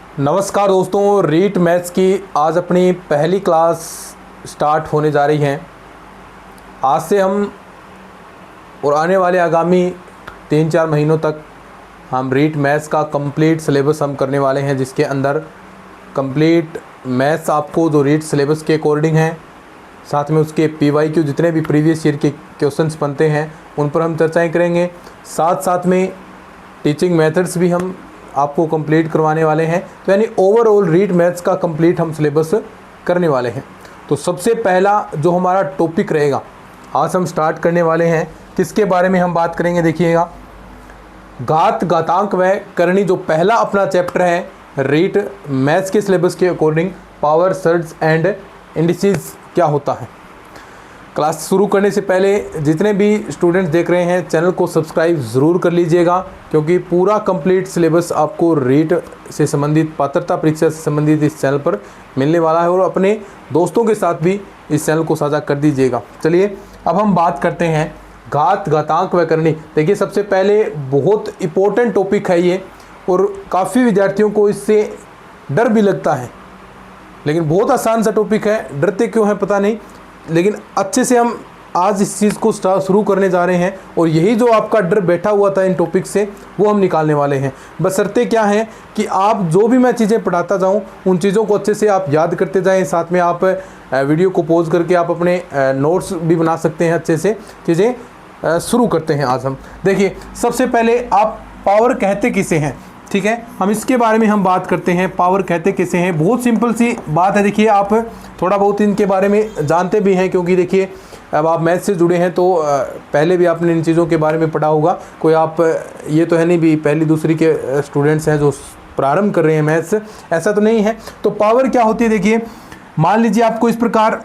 नमस्कार दोस्तों, रीट मैथ्स की आज अपनी पहली क्लास स्टार्ट होने जा रही है। आज से हम और आने वाले आगामी 3-4 महीनों तक हम रीट मैथ्स का कंप्लीट सिलेबस हम करने वाले हैं, जिसके अंदर कंप्लीट मैथ्स आपको जो रीट सिलेबस के अकॉर्डिंग हैं, साथ में उसके PYQ जितने भी प्रीवियस ईयर के क्वेश्चंस बनते हैं उन पर हम चर्चाएं करेंगे। साथ साथ में टीचिंग मेथड्स भी हम आपको कंप्लीट करवाने वाले हैं। तो यानी ओवरऑल रीट मैथ्स का कंप्लीट हम सिलेबस करने वाले हैं। तो सबसे पहला जो हमारा टॉपिक रहेगा, आज हम स्टार्ट करने वाले हैं, किसके बारे में हम बात करेंगे देखिएगा, घात, घातांक व करनी। जो पहला अपना चैप्टर है रीट मैथ्स के सिलेबस के according, power, surge and indices क्या होता है। क्लास शुरू करने से पहले जितने भी स्टूडेंट्स देख रहे हैं, चैनल को सब्सक्राइब ज़रूर कर लीजिएगा, क्योंकि पूरा कंप्लीट सिलेबस आपको रीट से संबंधित, पात्रता परीक्षा से संबंधित इस चैनल पर मिलने वाला है। और अपने दोस्तों के साथ भी इस चैनल को साझा कर दीजिएगा। चलिए अब हम बात करते हैं घात, घातांक व करनी। देखिए, सबसे पहले बहुत इम्पोर्टेंट टॉपिक है ये, और काफ़ी विद्यार्थियों को इससे डर भी लगता है, लेकिन बहुत आसान सा टॉपिक है। डरते क्यों हैं पता नहीं, लेकिन अच्छे से हम आज इस चीज़ को शुरू करने जा रहे हैं। और यही जो आपका डर बैठा हुआ था इन टॉपिक से, वो हम निकालने वाले हैं। बशर्ते क्या है कि आप जो भी मैं चीज़ें पढ़ाता जाऊं, उन चीज़ों को अच्छे से आप याद करते जाएं। साथ में आप वीडियो को पॉज करके आप अपने नोट्स भी बना सकते हैं। अच्छे से चीज़ें शुरू करते हैं आज हम। देखिए, सबसे पहले आप पावर कहते किसे हैं, ठीक है, हम इसके बारे में हम बात करते हैं। पावर कहते किसे हैं, बहुत सिंपल सी बात है। देखिए, आप थोड़ा बहुत इनके बारे में जानते भी हैं, क्योंकि देखिए अब आप मैथ्स से जुड़े हैं तो पहले भी आपने इन चीज़ों के बारे में पढ़ा होगा। कोई आप ये तो है नहीं भी पहली दूसरी के स्टूडेंट्स हैं जो प्रारंभ कर रहे हैं मैथ्स, ऐसा तो नहीं है। तो पावर क्या होती है, देखिए मान लीजिए आपको इस प्रकार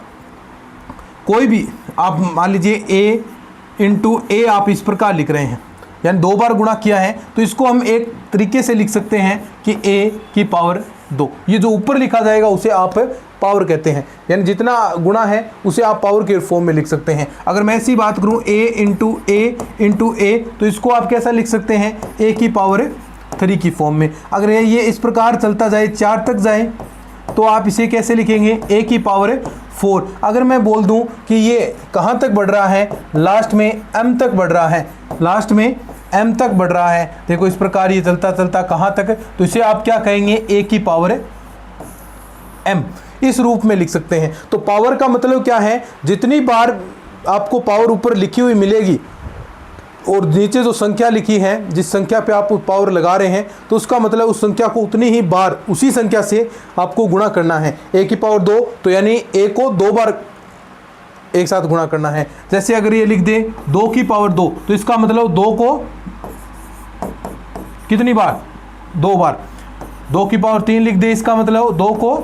कोई भी, आप मान लीजिए a इंटू ए आप इस प्रकार लिख रहे हैं, यानी 2 बार गुणा किया है, तो इसको हम एक तरीके से लिख सकते हैं कि a की पावर 2। ये जो ऊपर लिखा जाएगा उसे आप पावर कहते हैं, यानी जितना गुणा है उसे आप पावर के फॉर्म में लिख सकते हैं। अगर मैं ऐसी बात करूं a इंटू ए, तो इसको आप कैसा लिख सकते हैं, a की पावर 3 की फॉर्म में। अगर ये इस प्रकार चलता जाए 4 तक जाए, तो आप इसे कैसे लिखेंगे, a की पावर 4। अगर मैं बोल दूं कि ये कहाँ तक बढ़ रहा है, लास्ट में m तक बढ़ रहा है, लास्ट में m तक बढ़ रहा है। देखो इस प्रकार ये चलता चलता कहाँ तक, तो इसे आप क्या कहेंगे, a की पावर m, इस रूप में लिख सकते हैं। तो पावर का मतलब क्या है, जितनी बार आपको पावर ऊपर लिखी हुई मिलेगी और नीचे जो संख्या लिखी है, जिस संख्या पे आप पावर लगा रहे हैं, तो उसका मतलब उस संख्या को उतनी ही बार उसी संख्या से आपको गुणा करना है। a की पावर 2, तो यानी a को 2 बार एक साथ गुणा करना है। जैसे अगर ये लिख दे 2 की पावर 2, तो इसका मतलब 2 को कितनी बार, 2 बार। 2 की पावर 3 लिख दे, इसका मतलब 2 को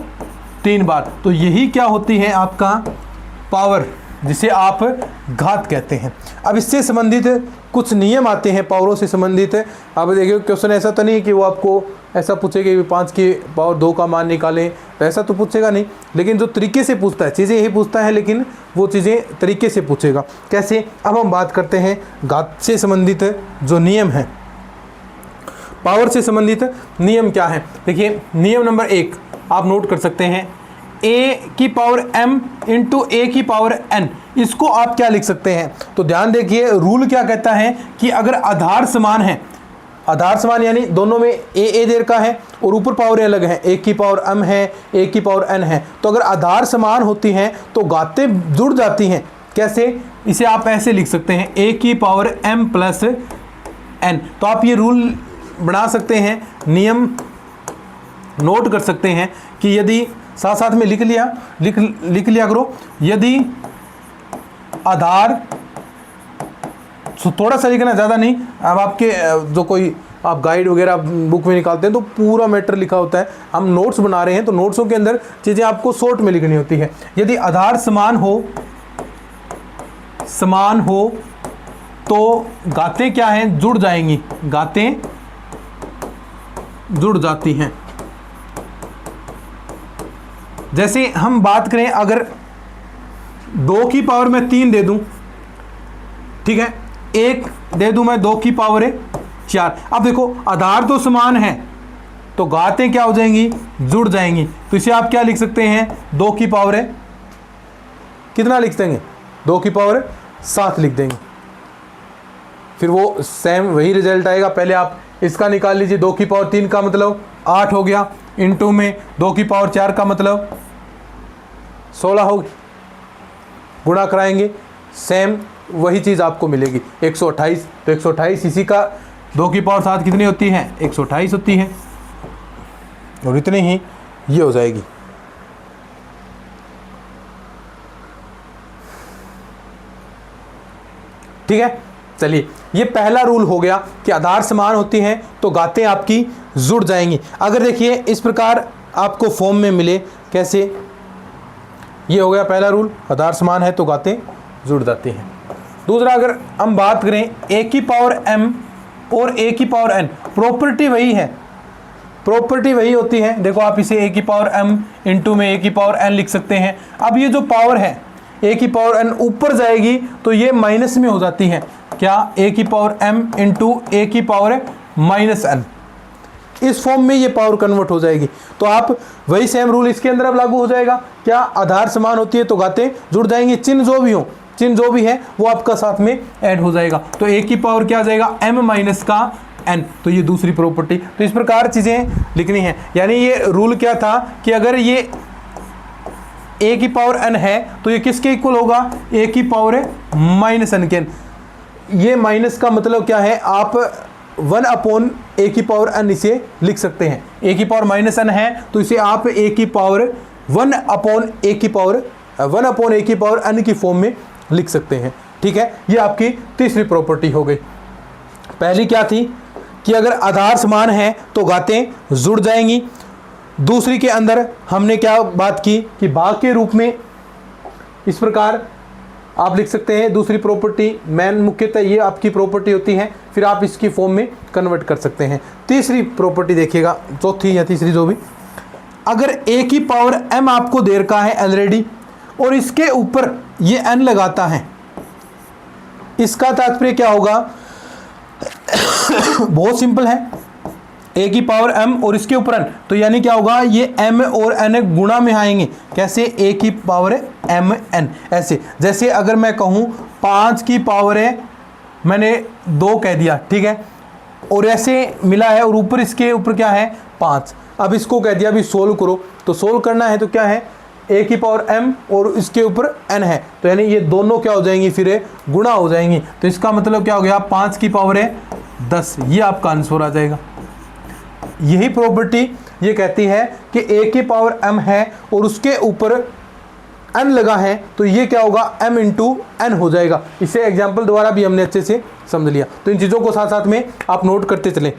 3 बार। तो यही क्या होती है आपका पावर, जिसे आप घात कहते हैं। अब इससे संबंधित कुछ नियम आते हैं पावरों से संबंधित। अब देखिए, क्वेश्चन ऐसा तो नहीं है कि वो आपको ऐसा पूछेगा कि 5 की पावर 2 का मान निकालें, तो ऐसा तो पूछेगा नहीं। लेकिन जो तरीके से पूछता है, चीज़ें यही पूछता है, लेकिन वो चीज़ें तरीके से पूछेगा। कैसे, अब हम बात करते हैं घात से संबंधित जो नियम हैं, पावर से संबंधित नियम क्या है। देखिए, नियम नंबर 1 आप नोट कर सकते हैं, a की पावर m इंटू a की पावर n। इसको आप क्या लिख सकते हैं, तो ध्यान देखिए, रूल क्या कहता है कि अगर आधार समान है, आधार समान यानी दोनों में a देर का है और ऊपर पावर अलग है, a की पावर m है, a की पावर n है, तो अगर आधार समान होती हैं तो घातें जुड़ जाती हैं। कैसे, इसे आप ऐसे लिख सकते हैं, a की पावर m प्लस n। तो आप ये रूल बना सकते हैं, नियम नोट कर सकते हैं कि यदि साथ साथ में लिख लिया करो, यदि आधार, थोड़ा सा लिखना, ज़्यादा नहीं। अब आपके जो कोई आप गाइड वगैरह बुक में निकालते हैं तो पूरा मैटर लिखा होता है, हम नोट्स बना रहे हैं तो नोट्सों के अंदर चीज़ें आपको शॉर्ट में लिखनी होती है। यदि आधार समान हो तो घातें क्या हैं, जुड़ जाएंगी, घातें जुड़ जाती हैं। जैसे हम बात करें, अगर 2 की पावर मैं 3 दे दूं, ठीक है, 1 दे दूं मैं 2 की पावर 4। अब देखो, आधार तो समान है, तो तो घातें क्या हो जाएंगी, जुड़ जाएंगी। तो इसे आप क्या लिख सकते हैं, 2 की पावर है कितना लिख देंगे, 2 की पावर 7 लिख देंगे। फिर वो सेम वही रिजल्ट आएगा। पहले आप इसका निकाल लीजिए, 2 की पावर 3 का मतलब 8 हो गया, इनटू में 2 की पावर 4 का मतलब 16 होगी, गुणा कराएंगे सेम वही चीज़ आपको मिलेगी 128। तो 128 इसी का 2 की पावर 7 कितनी होती है, 128 होती है, और इतनी ही ये हो जाएगी। ठीक है, चलिए ये पहला रूल हो गया कि आधार समान होती हैं तो घातें आपकी जुड़ जाएंगी। अगर देखिए इस प्रकार आपको फॉर्म में मिले, कैसे, ये हो गया पहला रूल, आधार समान है तो घातें जुड़ जाती हैं। दूसरा, अगर हम बात करें a की पावर m और a की पावर n, प्रॉपर्टी वही है, प्रॉपर्टी वही होती है। देखो आप इसे a की पावर m इंटू में a की पावर n लिख सकते हैं। अब ये जो पावर है a की पावर n ऊपर जाएगी तो ये माइनस में हो जाती है, क्या, a की पावर m इंटू a की पावर माइनस n, इस फॉर्म में ये पावर कन्वर्ट हो जाएगी। तो आप वही सेम रूल इसके अंदर अब लागू हो जाएगा, क्या, आधार समान होती है तो घातें जुड़ जाएंगी, चिन्ह जो भी हो, चिन्ह जो भी है वो आपका साथ में ऐड हो जाएगा। तो a की पावर क्या आ जाएगा, m माइनस का n, तो ये दूसरी प्रॉपर्टी। तो इस प्रकार चीज़ें लिखनी है। यानी ये रूल क्या था कि अगर ये a की पावर n है तो ये किसके इक्वल होगा, a की पावर माइनस n के। ये माइनस का मतलब क्या है, आप 1 अपॉन a की पावर n इसे लिख सकते हैं। a की पावर माइनस n है तो इसे आप a की पावर 1 अपॉन a की पावर n की फॉर्म में लिख सकते हैं। ठीक है, ये आपकी तीसरी प्रॉपर्टी हो गई। पहली क्या थी कि अगर आधार समान है तो घातें जुड़ जाएंगी। दूसरी के अंदर हमने क्या बात की कि भाग के रूप में इस प्रकार आप लिख सकते हैं। दूसरी प्रॉपर्टी मेन मुख्यतः ये आपकी प्रॉपर्टी होती है, फिर आप इसकी फॉर्म में कन्वर्ट कर सकते हैं। तीसरी प्रॉपर्टी देखिएगा, चौथी या तीसरी जो भी, अगर a की पावर m आपको दे रखा है ऑलरेडी और इसके ऊपर ये n लगाता है, इसका तात्पर्य क्या होगा, बहुत सिंपल है, a की पावर m और इसके ऊपर n, तो यानी क्या होगा, ये m और n गुणा में आएंगे। कैसे, a की पावर m n, ऐसे जैसे अगर मैं कहूँ 5 की पावर है, मैंने 2 कह दिया, ठीक है, और ऐसे मिला है और ऊपर इसके ऊपर क्या है 5, अब इसको कह दिया अभी सोल्व करो, तो सोल्व करना है तो क्या है, a की पावर m और इसके ऊपर n है, तो यानी ये दोनों क्या हो जाएंगी, फिर गुणा हो जाएंगी। तो इसका मतलब क्या हो गया, 5 की पावर है 10, ये आपका आंसर आ जाएगा। यही प्रॉपर्टी ये कहती है कि a की पावर m है और उसके ऊपर n लगा है, तो ये क्या होगा, m इंटू n हो जाएगा। इसे एग्जाम्पल द्वारा भी हमने अच्छे से समझ लिया। तो इन चीज़ों को साथ साथ में आप नोट करते चलें।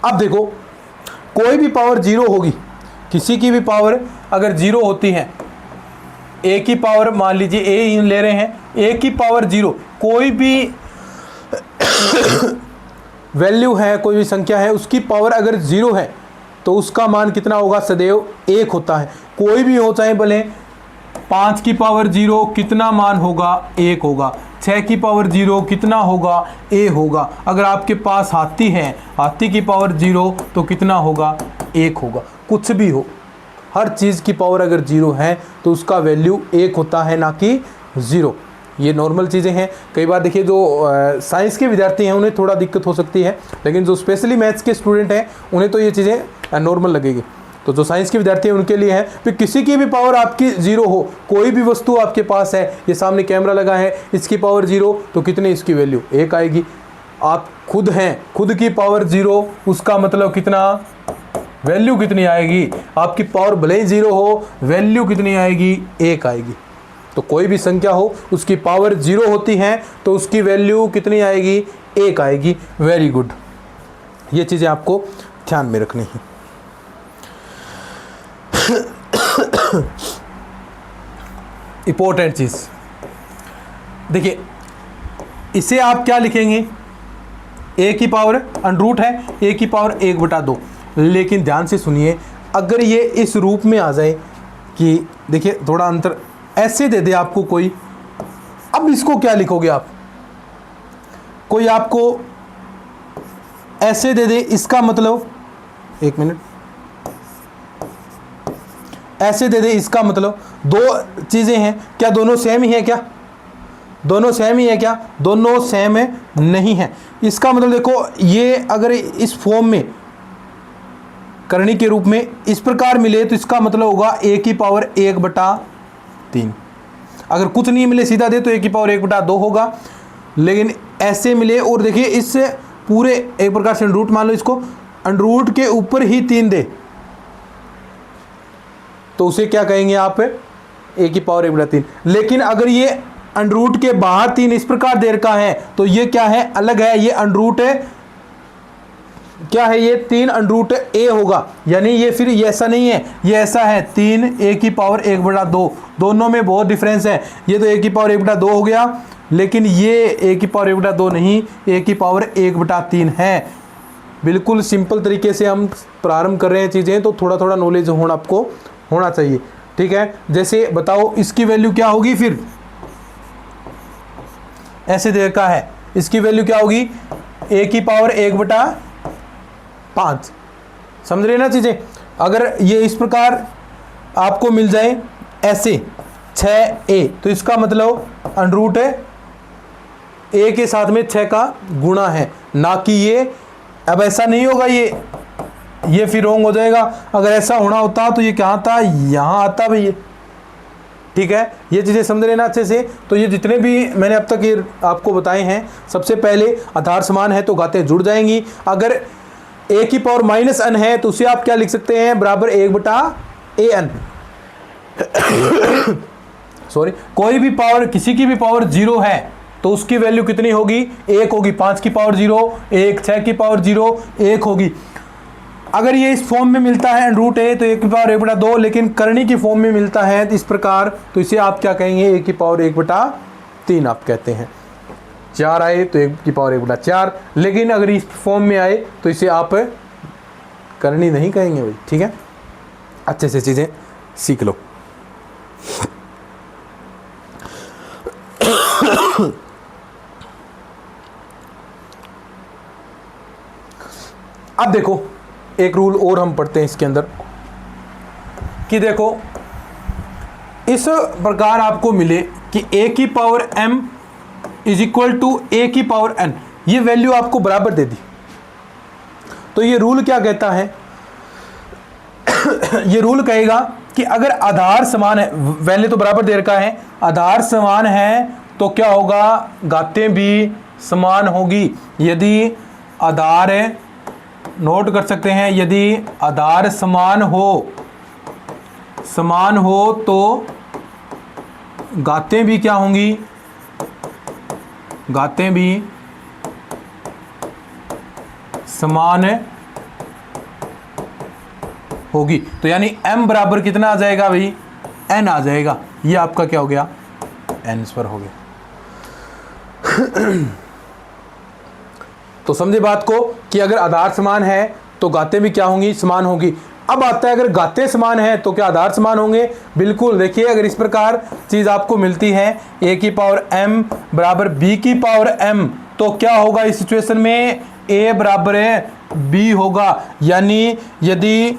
अब देखो, कोई भी पावर 0 होगी, किसी की भी पावर अगर 0 होती है, a की पावर मान लीजिए a ले रहे हैं, a की पावर 0, कोई भी वैल्यू है, कोई भी संख्या है, उसकी पावर अगर 0 है तो उसका मान कितना होगा, सदैव 1 होता है। कोई भी हो, चाहे भले 5 की पावर 0 कितना मान होगा, 1 होगा। 6 की पावर 0 कितना होगा, a होगा। अगर आपके पास हाथी है, हाथी की पावर 0 तो कितना होगा, 1 होगा। कुछ भी हो, हर चीज़ की पावर अगर 0 है तो उसका वैल्यू 1 होता है, ना कि 0। ये नॉर्मल चीज़ें हैं। कई बार देखिए जो साइंस के विद्यार्थी हैं उन्हें थोड़ा दिक्कत हो सकती है, लेकिन जो स्पेशली मैथ्स के स्टूडेंट हैं उन्हें तो ये चीज़ें नॉर्मल लगेगी। तो जो साइंस के विद्यार्थी हैं उनके लिए है, फिर किसी की भी पावर आपकी 0 हो, कोई भी वस्तु आपके पास है, ये सामने कैमरा लगा है, इसकी पावर 0 तो कितनी इसकी वैल्यू 1 आएगी। आप खुद हैं, खुद की पावर 0, उसका मतलब कितना, वैल्यू कितनी आएगी, आपकी पावर भले ही 0 हो, वैल्यू कितनी आएगी, 1 आएगी। तो कोई भी संख्या हो उसकी पावर 0 होती है तो उसकी वैल्यू कितनी आएगी, 1 आएगी। वेरी गुड, ये चीज़ें आपको ध्यान में रखनी है। इंपॉर्टेंट चीज़ देखिए, इसे आप क्या लिखेंगे, a की पावर अंडरूट है, a की पावर 1/2। लेकिन ध्यान से सुनिए, अगर ये इस रूप में आ जाए कि देखिए थोड़ा अंतर ऐसे दे दे आपको कोई, अब इसको क्या लिखोगे आप, कोई आपको ऐसे दे दे, इसका मतलब, एक मिनट, ऐसे दे दे, इसका मतलब दो चीजें हैं, क्या दोनों सेम ही है? क्या दोनों सेम ही है? क्या दोनों सेम नहीं है। इसका मतलब देखो, ये अगर इस फॉर्म में करनी के रूप में इस प्रकार मिले तो इसका मतलब होगा a की पावर 1/3। अगर कुछ नहीं मिले सीधा दे तो a की पावर 1/2 होगा, लेकिन ऐसे मिले और देखिए इस पूरे एक प्रकार से अंडरूट मान लो इसको, अंडरूट के ऊपर ही 3 दे तो उसे क्या कहेंगे आप? a की पावर 1/3। लेकिन अगर ये अंडरूट के बाहर 3 इस प्रकार दे रखा है तो ये क्या है? अलग है, ये अंडरूट है, क्या है? ये 3 अंडरूट a होगा, यानी ये फिर ये ऐसा नहीं है, ये ऐसा है 3 a की पावर 1/2। दोनों में बहुत डिफरेंस है, ये तो a की पावर 1/2 हो गया, लेकिन ये a की पावर 1/2 नहीं, a की पावर 1/3 है। बिल्कुल सिंपल तरीके से हम प्रारंभ कर रहे हैं चीज़ें, तो थोड़ा थोड़ा नॉलेज होना आपको होना चाहिए, ठीक है। जैसे बताओ इसकी वैल्यू क्या होगी? फिर ऐसे दे रखा है, इसकी वैल्यू क्या होगी? a की पावर 1/5। समझ रहे ना चीज़ें? अगर ये इस प्रकार आपको मिल जाए ऐसे 6a, तो इसका मतलब अंडरूट है a के साथ में 6 का गुणा है, ना कि ये। अब ऐसा नहीं होगा, ये फिर रोंग हो जाएगा। अगर ऐसा होना होता तो ये क्या आता? यहाँ आता भैया, ठीक है। ये चीज़ें समझ लेना अच्छे से। तो ये जितने भी मैंने अब तक ये आपको बताए हैं, सबसे पहले आधार समान है तो घातें जुड़ जाएंगी। अगर a की पावर -n है तो उसे आप क्या लिख सकते हैं? बराबर 1/an। सॉरी, कोई भी पावर, किसी की भी पावर 0 है तो उसकी वैल्यू कितनी होगी? 1 होगी। 5 की पावर 0 1, 6 की पावर 0 1 होगी। अगर ये इस फॉर्म में मिलता है अंडरूट a तो 1 की पावर 1/2, लेकिन करनी की फॉर्म में मिलता है इस प्रकार, तो इसे आप क्या कहेंगे? 1 की पावर 1/3 आप कहते हैं। 4 आए तो 1 की पावर 1/4, लेकिन अगर इस फॉर्म में आए तो इसे आप करनी नहीं कहेंगे भाई, ठीक है। अच्छे से चीज़ें सीख लो। अब देखो एक रूल और हम पढ़ते हैं इसके अंदर कि देखो इस प्रकार आपको मिले कि a की power m is equal to a की पावर n, ये वैल्यू आपको बराबर दे दी। तो ये रूल क्या कहता है? ये रूल कहेगा कि अगर आधार समान है, वैल्यू तो बराबर दे रखा है, आधार समान है तो क्या होगा? घातें भी समान होगी। यदि आधार है, नोट कर सकते हैं, यदि आधार समान हो तो घातें भी क्या होंगी? घातें भी समान होगी। तो यानी m बराबर कितना आ जाएगा भाई? n आ जाएगा। ये आपका क्या हो गया? आंसर हो गया। तो समझे बात को कि अगर आधार समान है तो घातें भी क्या होंगी? समान होगी। अब आता है अगर घातें समान है तो क्या आधार समान होंगे? बिल्कुल। देखिए अगर इस प्रकार चीज आपको मिलती है a की पावर m बराबर b की पावर m, तो क्या होगा इस सिचुएशन में? a बराबर है b होगा। यानी यदि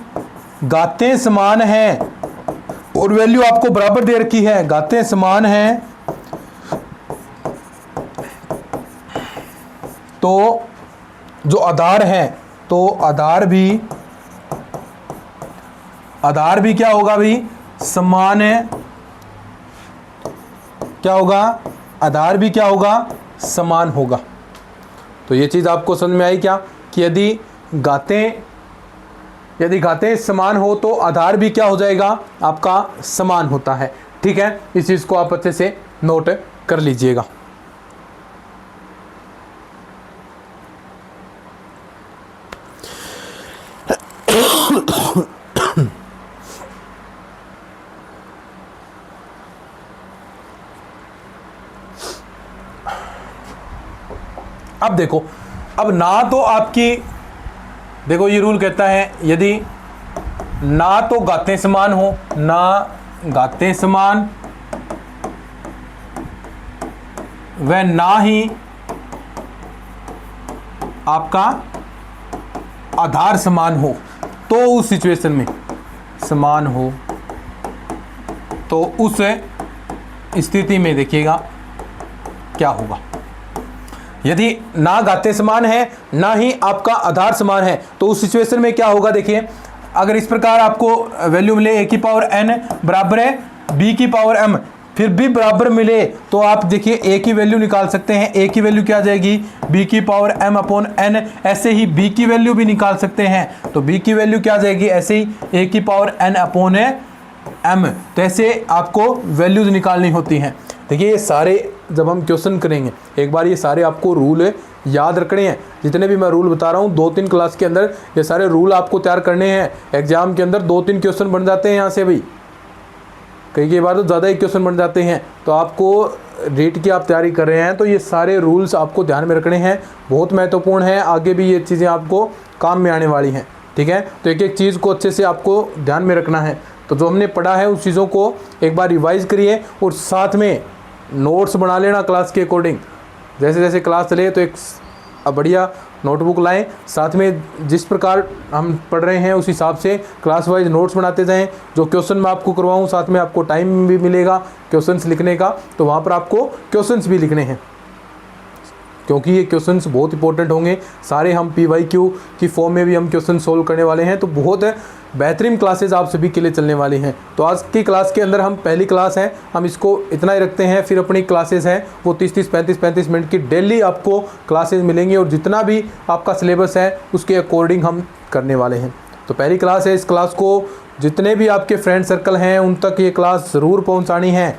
घातें समान है और वैल्यू आपको बराबर दे रखी है, घातें समान है तो जो आधार है तो आधार भी क्या होगा भाई? समान है। क्या होगा? आधार भी क्या होगा? समान होगा। तो ये चीज आपको समझ में आई क्या? कि यदि घातें समान हो तो आधार भी क्या हो जाएगा? आपका समान होता है, ठीक है। इस चीज को आप अच्छे से नोट कर लीजिएगा। अब देखो, अब ना तो आपकी, देखो ये रूल कहता है यदि ना तो घातें समान हो, ना घातें समान व ना ही आपका आधार समान हो, तो उस सिचुएशन में समान हो, तो उस स्थिति में देखिएगा क्या होगा। यदि ना घातीय समान है ना ही आपका आधार समान है, तो उस सिचुएशन में क्या होगा। देखिए अगर इस प्रकार आपको वैल्यू मिले a की पावर n बराबर है b की पावर m, फिर भी बराबर मिले, तो आप देखिए a की वैल्यू निकाल सकते हैं। a की वैल्यू क्या आ जाएगी, b की पावर m अपॉन n। ऐसे ही b की वैल्यू भी निकाल सकते हैं, तो b की वैल्यू क्या आ जाएगी, ऐसे ही a की पावर n अपॉन m। तो ऐसे आपको वैल्यूज निकालनी होती हैं। देखिए ये सारे जब हम क्वेश्चन करेंगे, एक बार ये सारे आपको रूल याद रखने हैं। जितने भी मैं रूल बता रहा हूँ 2-3 क्लास के अंदर ये सारे रूल आपको तैयार करने हैं। एग्जाम के अंदर 2-3 क्वेश्चन बन जाते हैं यहाँ से भाई, कई बार तो ज़्यादा ही क्वेश्चन बन जाते हैं। तो आपको रीट की आप तैयारी कर रहे हैं तो ये सारे रूल्स आपको ध्यान में रखने हैं, बहुत महत्वपूर्ण है। आगे भी ये चीज़ें आपको काम में आने वाली हैं, ठीक है। तो एक एक चीज़ को अच्छे से आपको ध्यान में रखना है। तो जो हमने पढ़ा है उस चीज़ों को एक बार रिवाइज करिए और साथ में नोट्स बना लेना क्लास के अकॉर्डिंग। जैसे जैसे क्लास चले तो एक बढ़िया नोटबुक लाएं, साथ में जिस प्रकार हम पढ़ रहे हैं उस हिसाब से क्लास वाइज नोट्स बनाते जाएं। जो क्वेश्चन मैं आपको करवाऊं साथ में आपको टाइम भी मिलेगा क्वेश्चंस लिखने का, तो वहाँ पर आपको क्वेश्चंस भी लिखने हैं, क्योंकि ये क्वेश्चंस बहुत इंपॉर्टेंट होंगे। सारे हम PYQ की फॉर्म में भी हम क्वेश्चन सोल्व करने वाले हैं। तो बहुत बेहतरीन क्लासेस आप सभी के लिए चलने वाली हैं। तो आज की क्लास के अंदर हम पहली क्लास है, हम इसको इतना ही रखते हैं। फिर अपनी क्लासेस हैं वो 30-30, 35-35 मिनट की डेली आपको क्लासेस मिलेंगी, और जितना भी आपका सिलेबस है उसके अकॉर्डिंग हम करने वाले हैं। तो पहली क्लास है, इस क्लास को जितने भी आपके फ्रेंड सर्कल हैं उन तक ये क्लास ज़रूर पहुँचानी है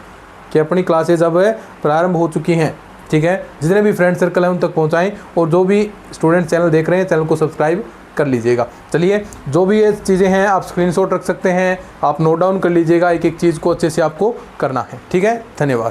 कि अपनी क्लासेज अब प्रारंभ हो चुकी हैं, ठीक है। जितने भी फ्रेंड सर्कल हैं उन तक पहुंचाएं, और जो भी स्टूडेंट चैनल देख रहे हैं चैनल को सब्सक्राइब कर लीजिएगा। चलिए जो भी ये चीज़ें हैं आप स्क्रीनशॉट रख सकते हैं, आप नोट डाउन कर लीजिएगा। एक एक चीज़ को अच्छे से आपको करना है, ठीक है। धन्यवाद।